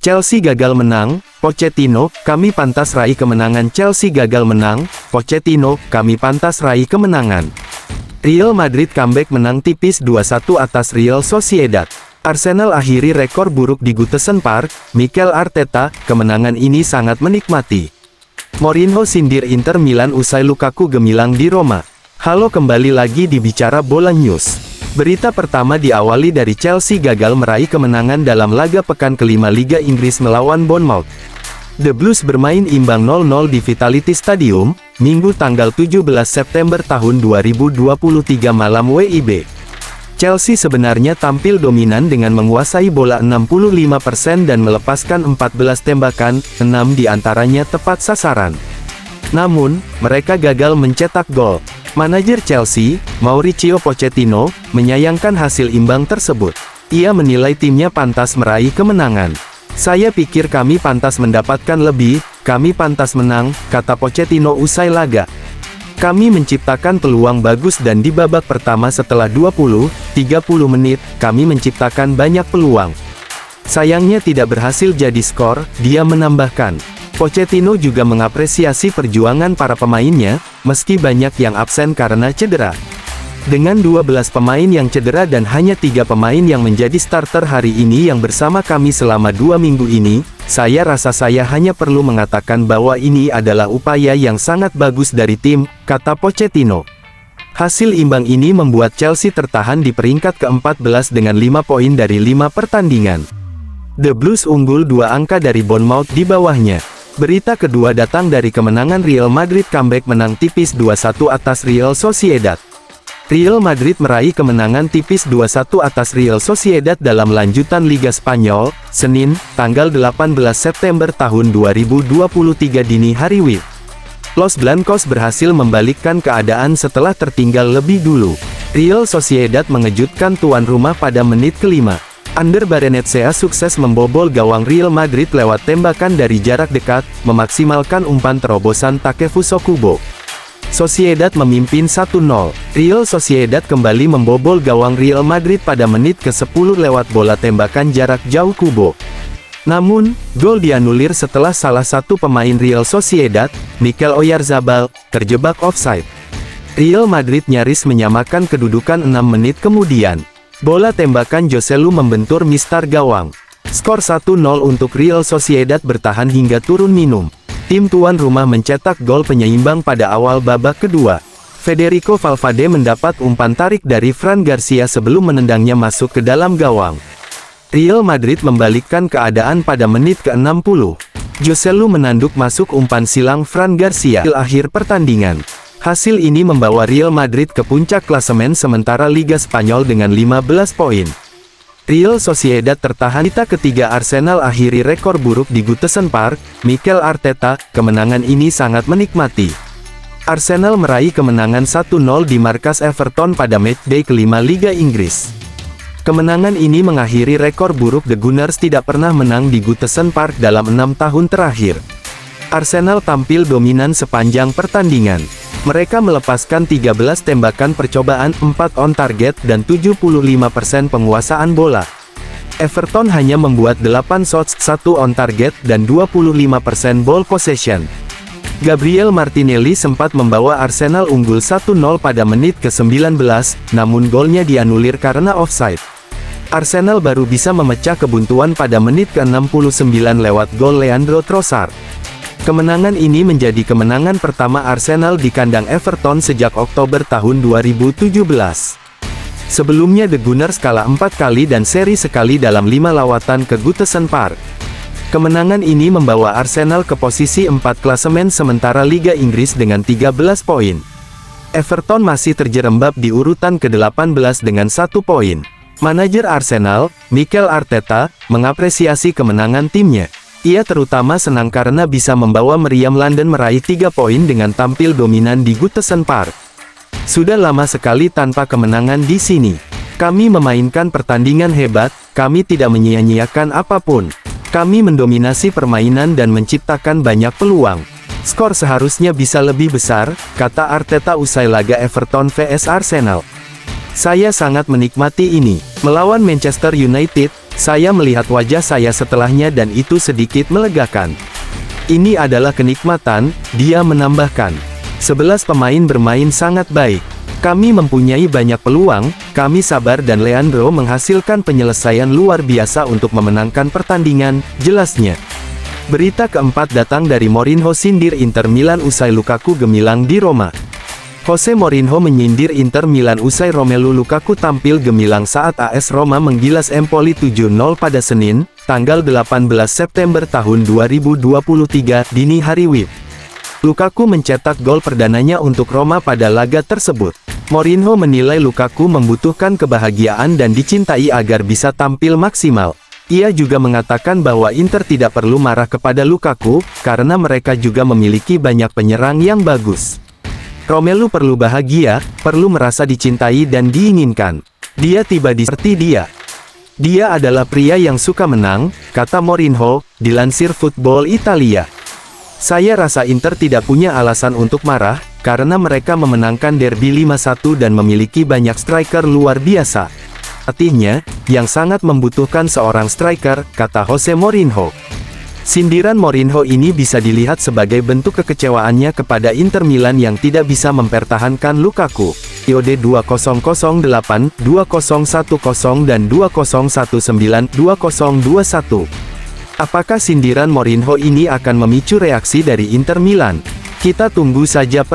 Chelsea gagal menang, Pochettino, kami pantas raih kemenangan. Chelsea gagal menang, Pochettino, kami pantas raih kemenangan. Real Madrid comeback menang tipis 2-1 atas Real Sociedad. Arsenal akhiri rekor buruk di Goodison Park, Mikel Arteta, kemenangan ini sangat menikmati. Mourinho sindir Inter Milan usai Lukaku gemilang di Roma. Halo, kembali lagi di Bicara Bola News. Berita pertama diawali dari Chelsea gagal meraih kemenangan dalam laga pekan kelima Liga Inggris melawan Bournemouth. The Blues bermain imbang 0-0 di Vitality Stadium, Minggu tanggal 17 September tahun 2023 malam WIB. Chelsea sebenarnya tampil dominan dengan menguasai bola 65% dan melepaskan 14 tembakan, 6 diantaranya tepat sasaran. Namun, mereka gagal mencetak gol. Manajer Chelsea, Mauricio Pochettino, menyayangkan hasil imbang tersebut. Ia menilai timnya pantas meraih kemenangan. Saya pikir kami pantas mendapatkan lebih, kami pantas menang, kata Pochettino usai laga. Kami menciptakan peluang bagus dan di babak pertama setelah 20-30 menit, kami menciptakan banyak peluang. Sayangnya tidak berhasil jadi skor, dia menambahkan. Pochettino juga mengapresiasi perjuangan para pemainnya, meski banyak yang absen karena cedera. Dengan 12 pemain yang cedera dan hanya 3 pemain yang menjadi starter hari ini yang bersama kami selama 2 minggu ini, saya rasa saya hanya perlu mengatakan bahwa ini adalah upaya yang sangat bagus dari tim, kata Pochettino. Hasil imbang ini membuat Chelsea tertahan di peringkat ke-14 dengan 5 poin dari 5 pertandingan. The Blues unggul 2 angka dari Bournemouth di bawahnya. Berita kedua datang dari kemenangan Real Madrid comeback menang tipis 2-1 atas Real Sociedad. Real Madrid meraih kemenangan tipis 2-1 atas Real Sociedad dalam lanjutan Liga Spanyol, Senin, tanggal 18 September tahun 2023 dini hari WIB. Los Blancos berhasil membalikkan keadaan setelah tertinggal lebih dulu. Real Sociedad mengejutkan tuan rumah pada menit kelima. Ander Barrenetxea sukses membobol gawang Real Madrid lewat tembakan dari jarak dekat, memaksimalkan umpan terobosan Takefuso Kubo. Sociedad memimpin 1-0. Real Sociedad kembali membobol gawang Real Madrid pada menit ke-10 lewat bola tembakan jarak jauh Kubo. Namun, gol dianulir setelah salah satu pemain Real Sociedad, Mikel Oyarzabal, terjebak offside. Real Madrid nyaris menyamakan kedudukan 6 menit kemudian. Bola tembakan Joselu membentur mistar gawang. Skor 1-0 untuk Real Sociedad bertahan hingga turun minum. Tim tuan rumah mencetak gol penyeimbang pada awal babak kedua. Federico Valverde mendapat umpan tarik dari Fran Garcia sebelum menendangnya masuk ke dalam gawang. Real Madrid membalikkan keadaan pada menit ke-60. Joselu menanduk masuk umpan silang Fran Garcia di akhir pertandingan. Hasil ini membawa Real Madrid ke puncak klasemen sementara Liga Spanyol dengan 15 poin. Real Sociedad tertahan. Berita ketiga, Arsenal akhiri rekor buruk di Goodison Park, Mikel Arteta, kemenangan ini sangat menikmati. Arsenal meraih kemenangan 1-0 di markas Everton pada matchday kelima Liga Inggris. Kemenangan ini mengakhiri rekor buruk The Gunners tidak pernah menang di Goodison Park dalam 6 tahun terakhir. Arsenal tampil dominan sepanjang pertandingan. Mereka melepaskan 13 tembakan percobaan, 4 on target dan 75% penguasaan bola. Everton hanya membuat 8 shots, 1 on target dan 25% ball possession. Gabriel Martinelli sempat membawa Arsenal unggul 1-0 pada menit ke-19, namun golnya dianulir karena offside. Arsenal baru bisa memecah kebuntuan pada menit ke-69 lewat gol Leandro Trossard. Kemenangan ini menjadi kemenangan pertama Arsenal di kandang Everton sejak Oktober tahun 2017. Sebelumnya The Gunners kalah 4 kali dan seri sekali dalam 5 lawatan ke Goodison Park. Kemenangan ini membawa Arsenal ke posisi 4 klasemen sementara Liga Inggris dengan 13 poin. Everton masih terjerembab di urutan ke-18 dengan 1 poin. Manajer Arsenal, Mikel Arteta, mengapresiasi kemenangan timnya. Ia terutama senang karena bisa membawa meriam London meraih 3 poin dengan tampil dominan di Goodison Park. Sudah lama sekali tanpa kemenangan di sini. Kami memainkan pertandingan hebat, kami tidak menyia-nyiakan apapun. Kami mendominasi permainan dan menciptakan banyak peluang. Skor seharusnya bisa lebih besar, kata Arteta usai laga Everton vs Arsenal. Saya sangat menikmati ini. Melawan Manchester United, Saya melihat wajah saya setelahnya dan itu sedikit melegakan. Ini adalah kenikmatan, dia menambahkan. 11 pemain bermain sangat baik. Kami mempunyai banyak peluang, kami sabar dan Leandro menghasilkan penyelesaian luar biasa untuk memenangkan pertandingan, jelasnya. Berita keempat datang dari Mourinho sindir Inter Milan usai Lukaku gemilang di Roma. Jose Mourinho menyindir Inter Milan usai Romelu Lukaku tampil gemilang saat AS Roma menggilas Empoli 7-0 pada Senin, tanggal 18 September tahun 2023, dini hari WIB. Lukaku mencetak gol perdananya untuk Roma pada laga tersebut. Mourinho menilai Lukaku membutuhkan kebahagiaan dan dicintai agar bisa tampil maksimal. Ia juga mengatakan bahwa Inter tidak perlu marah kepada Lukaku, karena mereka juga memiliki banyak penyerang yang bagus. Romelu perlu bahagia, perlu merasa dicintai dan diinginkan. Dia tiba di seperti dia. Dia adalah pria yang suka menang, kata Mourinho, dilansir Football Italia. Saya rasa Inter tidak punya alasan untuk marah, karena mereka memenangkan derby 5-1 dan memiliki banyak striker luar biasa. Artinya, yang sangat membutuhkan seorang striker, kata Jose Mourinho. Sindiran Mourinho ini bisa dilihat sebagai bentuk kekecewaannya kepada Inter Milan yang tidak bisa mempertahankan Lukaku. Periode 2008, 2010 dan 2019-2021. Apakah sindiran Mourinho ini akan memicu reaksi dari Inter Milan? Kita tunggu saja